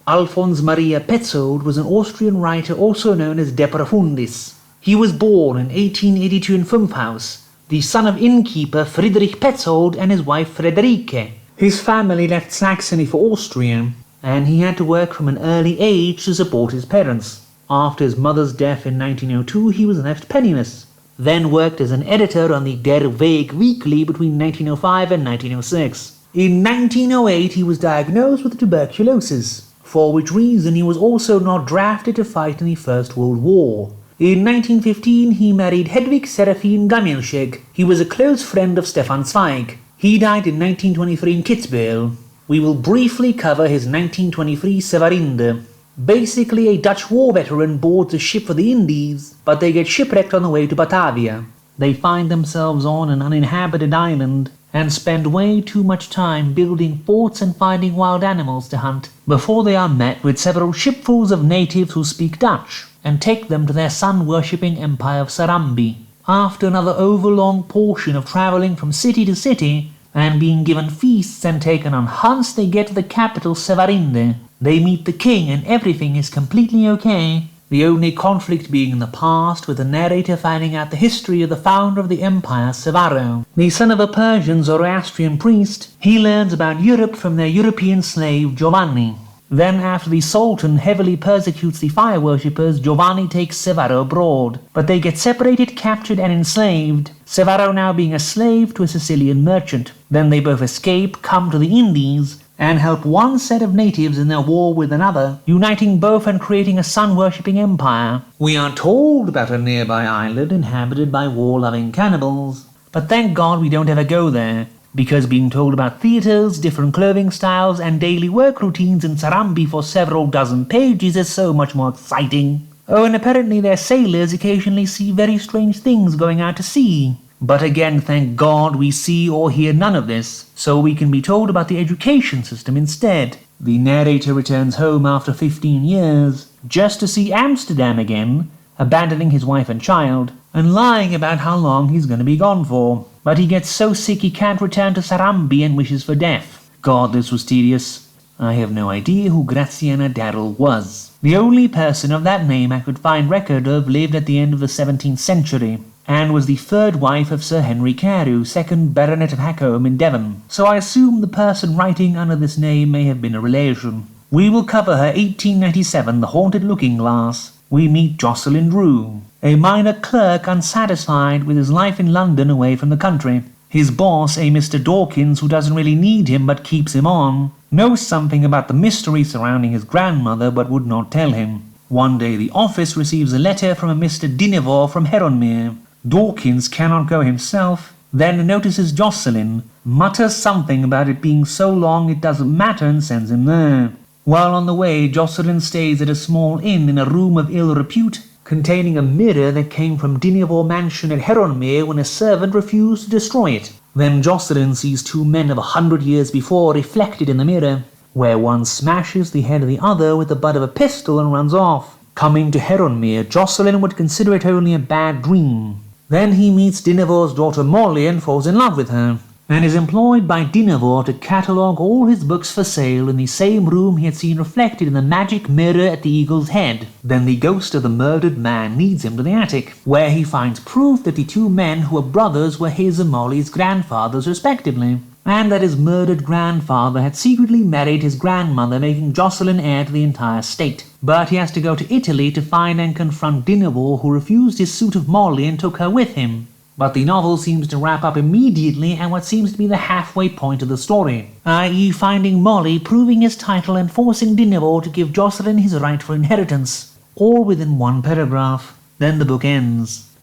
Alfons Maria Petzold was an Austrian writer also known as De Profundis. He was born in 1882 in Fünfhaus, the son of innkeeper Friedrich Petzold and his wife Friederike. His family left Saxony for Austria, and he had to work from an early age to support his parents. After his mother's death in 1902, he was left penniless, then worked as an editor on the Der Weg weekly between 1905 and 1906. In 1908, he was diagnosed with tuberculosis, for which reason he was also not drafted to fight in the First World War. In 1915, he married Hedwig Seraphine Gamilscheg. He was a close friend of Stefan Zweig. He died in 1923 in Kitzbühel. We will briefly cover his 1923 Sevarinde. Basically, a Dutch war veteran boards a ship for the Indies, but they get shipwrecked on the way to Batavia. They find themselves on an uninhabited island and spend way too much time building forts and finding wild animals to hunt before they are met with several shipfuls of natives who speak Dutch and take them to their sun-worshipping empire of Sarambi. After another overlong portion of travelling from city to city and being given feasts and taken on hunts, they get to the capital Sevarinde. They meet the king and everything is completely okay, the only conflict being in the past, with the narrator finding out the history of the founder of the empire, Sevaro. The son of a Persian Zoroastrian priest, he learns about Europe from their European slave Giovanni. Then after the Sultan heavily persecutes the fire worshippers, Giovanni takes Sevaro abroad, but they get separated, captured and enslaved, Sevaro now being a slave to a Sicilian merchant. Then they both escape, come to the Indies, and help one set of natives in their war with another, uniting both and creating a sun-worshipping empire. We are told about a nearby island inhabited by war-loving cannibals, but thank God we don't ever go there, because being told about theatres, different clothing styles, and daily work routines in Sarambi for several dozen pages is so much more exciting. Oh, and apparently their sailors occasionally see very strange things going out to sea. But again, thank God we see or hear none of this, so we can be told about the education system instead. The narrator returns home after 15 years, just to see Amsterdam again, abandoning his wife and child, and lying about how long he's going to be gone for. But he gets so sick he can't return to Sarambi and wishes for death. God, this was tedious. I have no idea who Graziana Darrell was. The only person of that name I could find record of lived at the end of the 17th century, and was the third wife of Sir Henry Carew, 2nd Baronet of Hackholm in Devon, so I assume the person writing under this name may have been a relation. We will cover her 1897 The Haunted Looking Glass. We meet Jocelyn Drew, a minor clerk unsatisfied with his life in London away from the country. His boss, a Mr. Dawkins who doesn't really need him but keeps him on, knows something about the mystery surrounding his grandmother but would not tell him. One day the office receives a letter from a Mr. Dinevor from Heronmere. Dawkins cannot go himself, then notices Jocelyn, mutters something about it being so long it doesn't matter and sends him there. While on the way, Jocelyn stays at a small inn in a room of ill repute, containing a mirror that came from Dinevor Mansion at Heronmere when a servant refused to destroy it. Then Jocelyn sees two men of 100 years before reflected in the mirror, where one smashes the head of the other with the butt of a pistol and runs off. Coming to Heronmere, Jocelyn would consider it only a bad dream. Then he meets Dinevor's daughter Molly and falls in love with her, and is employed by Dinevor to catalogue all his books for sale in the same room he had seen reflected in the magic mirror at the Eagle's Head. Then the ghost of the murdered man leads him to the attic, where he finds proof that the two men who were brothers were his and Molly's grandfathers respectively, and that his murdered grandfather had secretly married his grandmother, making Jocelyn heir to the entire state. But he has to go to Italy to find and confront Dinevor, who refused his suit of Molly and took her with him. But the novel seems to wrap up immediately at what seems to be the halfway point of the story, i.e. finding Molly, proving his title and forcing Dinevor to give Jocelyn his rightful inheritance, all within one paragraph. Then the book ends.